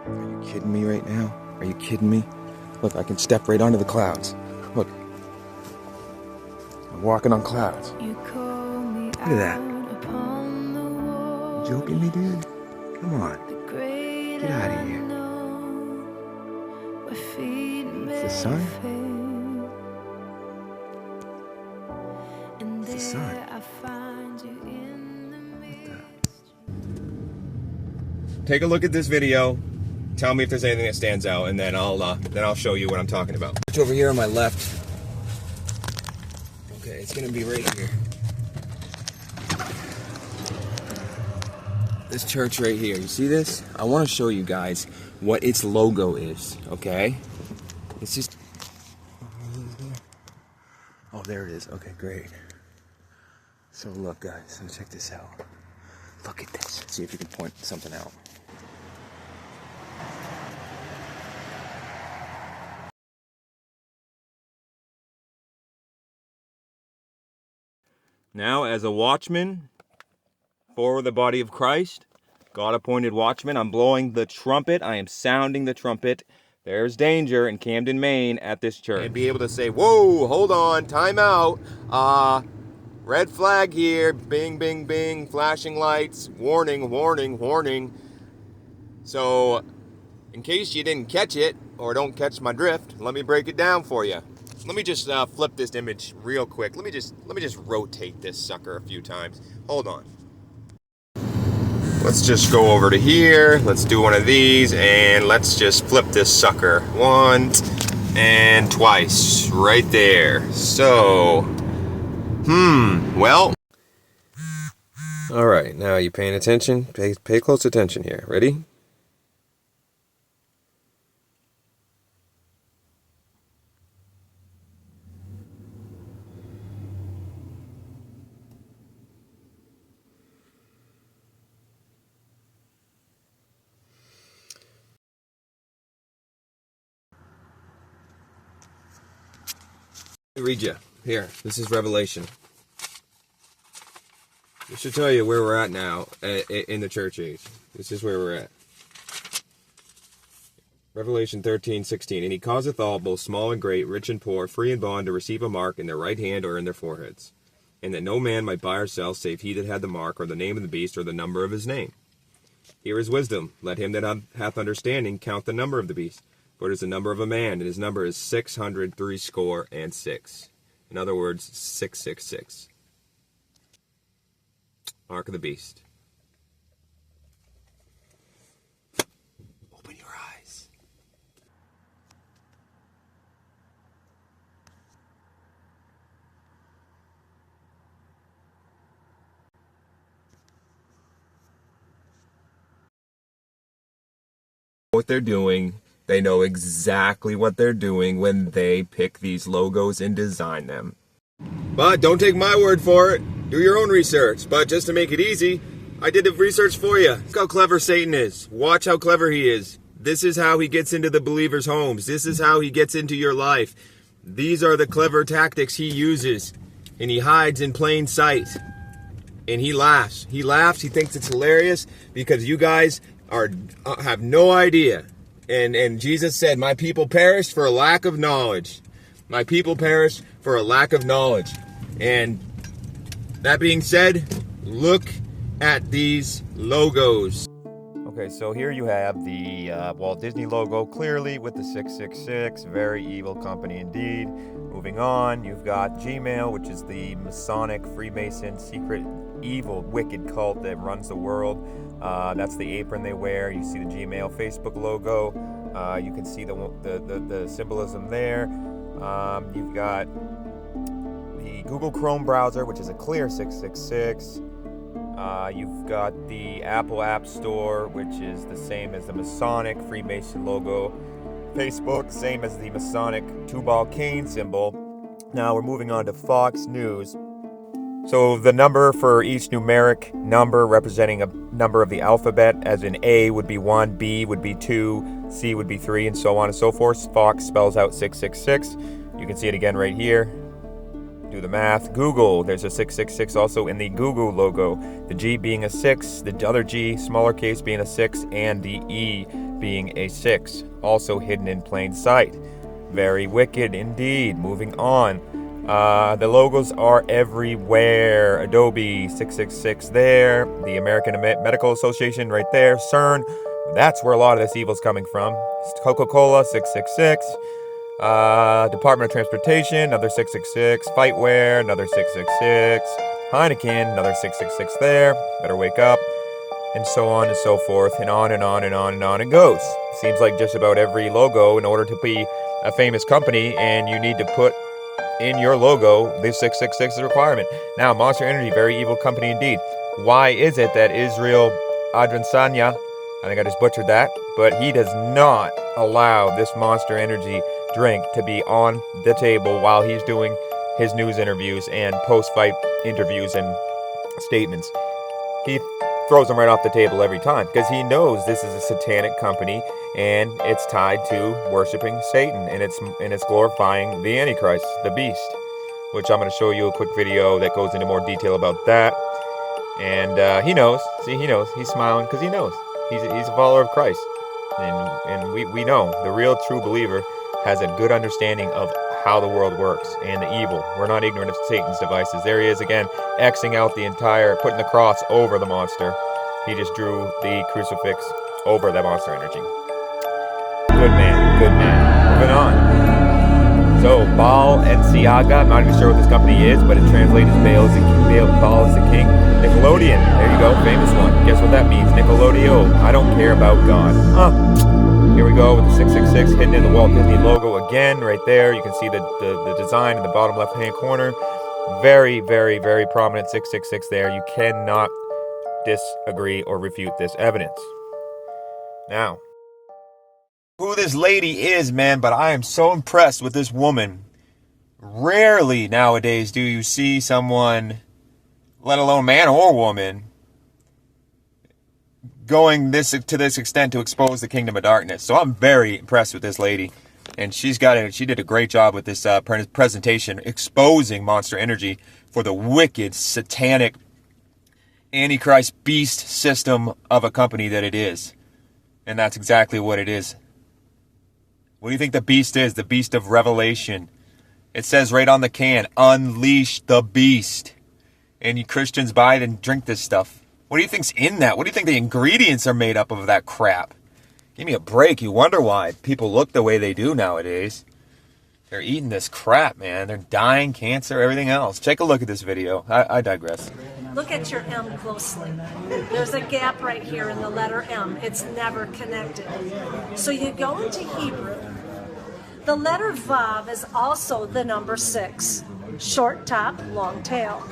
Are you kidding me right now? Are you kidding me? Look, I can step right onto the clouds. Look. I'm walking on clouds. Look at that. You joking me, dude? Come on. Get out of here. It's the sun? It's the sun. What the? Take a look at this video. Tell me if there's anything that stands out, and then I'll show you what I'm talking about. Over here on my left. Okay, it's gonna be right here. This church right here. You see this? I want to show you guys what its logo is. Okay. It's just. Oh, there it is. Okay, great. So look, guys. So check this out. Look at this. See if you can point something out. Now, as a watchman for the body of Christ, God-appointed watchman, I'm blowing the trumpet. I am sounding the trumpet. There's danger in Camden, Maine at this church. And be able to say, whoa, hold on, time out. Red flag here, bing, bing, bing, flashing lights, warning, warning, warning. So, in case you didn't catch it, or don't catch my drift, let me break it down for you. Let me just flip this image real quick. Let me just rotate this sucker a few times. Hold on. Let's just go over to here. Let's do one of these, and let's just flip this sucker once and twice right there. So, well. All right, now you paying attention? Pay close attention here. Ready? Read you here. This is Revelation. This should tell you where we're at now in the church age. This is where we're at. Revelation 13:16. And he causeth all, both small and great, rich and poor, free and bond, to receive a mark in their right hand or in their foreheads, and that no man might buy or sell save he that had the mark, or the name of the beast, or the number of his name. Here is wisdom. Let him that hath understanding count the number of the beast, for it is the number of a man, and his number is 666. In other words, 666. Mark of the beast. Open your eyes. What they're doing. They know exactly what they're doing when they pick these logos and design them. But don't take my word for it. Do your own research. But just to make it easy, I did the research for you. Look how clever Satan is. Watch how clever he is. This is how he gets into the believers' homes. This is how he gets into your life. These are the clever tactics he uses. And he hides in plain sight. And he laughs. He laughs. He thinks it's hilarious because you guys have no idea. And Jesus said, my people perished for a lack of knowledge. My people perished for a lack of knowledge. And that being said, look at these logos. Okay, so here you have the Walt Disney logo, clearly with the 666. Very evil company indeed. Moving on, you've got Gmail, which is the Masonic, Freemason, secret, evil, wicked cult that runs the world. That's the apron they wear. You see the Gmail Facebook logo. You can see the symbolism there. You've got the Google Chrome browser, which is a clear 666. You've got the Apple App Store, which is the same as the Masonic Freemason logo. Facebook, same as the Masonic two-ball cane symbol. Now we're moving on to Fox News. So the number for each numeric number representing a number of the alphabet, as in A would be 1, B would be 2, C would be 3, and so on and so forth. Fox spells out 666. You can see it again right here. Do the math. Google, there's a 666 also in the Google logo. The G being a 6, the other G, smaller case, being a 6, and the E being a 6, also hidden in plain sight. Very wicked indeed. Moving on. The logos are everywhere. Adobe 666 there. The American Medical Association right there. CERN. That's where a lot of this evil's coming from. Coca-Cola 666. Department of Transportation, another 666. Fightwear, another 666. Heineken, another 666 there. Better wake up. And so on and so forth, and on and on and on and on it goes. Seems like just about every logo, in order to be a famous company, and you need to put in your logo this 666 is a requirement. Now, Monster Energy, very evil company indeed. Why is it that Israel Adesanya, I think I just butchered that, but he does not allow this Monster Energy drink to be on the table while he's doing his news interviews and post-fight interviews and statements? He throws them right off the table every time because he knows this is a satanic company and it's tied to worshiping Satan, and it's glorifying the Antichrist, the beast, which I'm going to show you a quick video that goes into more detail about that. And he knows. See, he knows. He's smiling because he knows. He's a follower of Christ, and we know the real true believer has a good understanding of how the world works and the evil. We're not ignorant of Satan's devices. There he is again, Xing out the entire, putting the cross over the monster. He just drew the crucifix over the Monster Energy. Good man, good man. Moving on. So, Baal and Siaga, I'm not even sure what this company is, but it translates as Baal is the king. Nickelodeon, there you go, famous one. Guess what that means? Nickelodeon. I don't care about God. Here we go with the 666 hidden in the Walt Disney logo again, right there. You can see the design in the bottom left-hand corner. Very, very, very prominent 666 there. You cannot disagree or refute this evidence. Now, who this lady is, man, but I am so impressed with this woman. Rarely nowadays do you see someone, let alone man or woman, going to this extent to expose the kingdom of darkness. So I'm very impressed with this lady, and she did a great job with this presentation, exposing Monster Energy for the wicked, satanic, Antichrist beast system of a company that it is. And that's exactly what it is. What do you think the beast is? The beast of Revelation. It says right on the can, unleash the beast. And you Christians buy it and drink this stuff. What do you think's in that? What do you think the ingredients are made up of that crap? Give me a break. You wonder why people look the way they do nowadays. They're eating this crap, man. They're dying, cancer, everything else. Take a look at this video. I digress. Look at your M closely. There's a gap right here in the letter M. It's never connected. So you go into Hebrew. The letter Vav is also the number 6. Short top, long tail.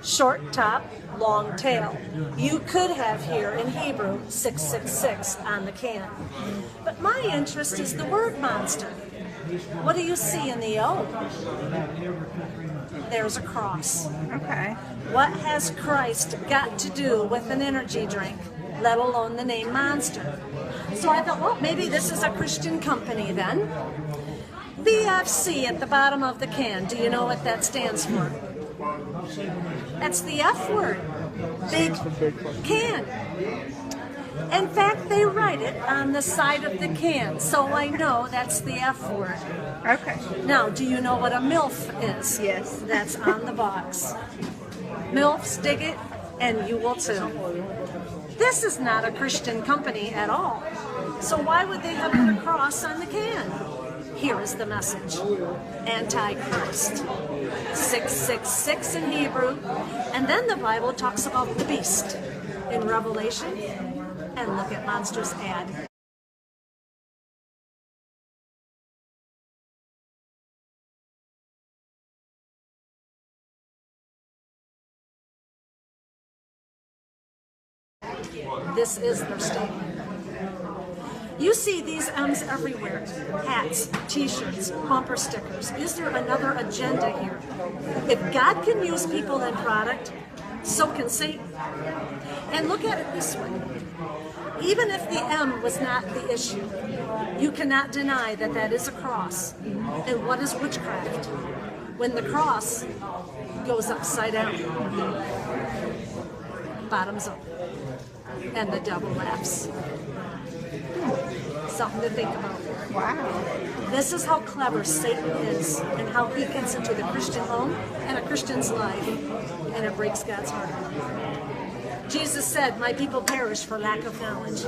Short top, long tail. You could have here in Hebrew 666 on the can. But my interest is the word monster. What do you see in the O? There's a cross. Okay. What has Christ got to do with an energy drink, let alone the name Monster? So I thought, well, maybe this is a Christian company then. VFC at the bottom of the can. Do you know what that stands for? That's the F word. Big can. In fact, they write it on the side of the can, so I know that's the F word. Okay. Now, do you know what a MILF is? Yes. That's on the box. MILFs dig it, and you will too. This is not a Christian company at all. So why would they have put a cross on the can? Here is the message. Antichrist. 666 in Hebrew. And then the Bible talks about the beast in Revelation. And look at Monster's ad. This is their statement. You see these M's everywhere. Hats, t-shirts, bumper stickers. Is there another agenda here? If God can use people and product, so can Satan. And look at it this way. Even if the M was not the issue, you cannot deny that that is a cross. And what is witchcraft? When the cross goes upside down, bottoms up, and the devil laughs. Something to think about. Wow. This is how clever Satan is and how he gets into the Christian home and a Christian's life, and it breaks God's heart. Jesus said, my people perish for lack of knowledge.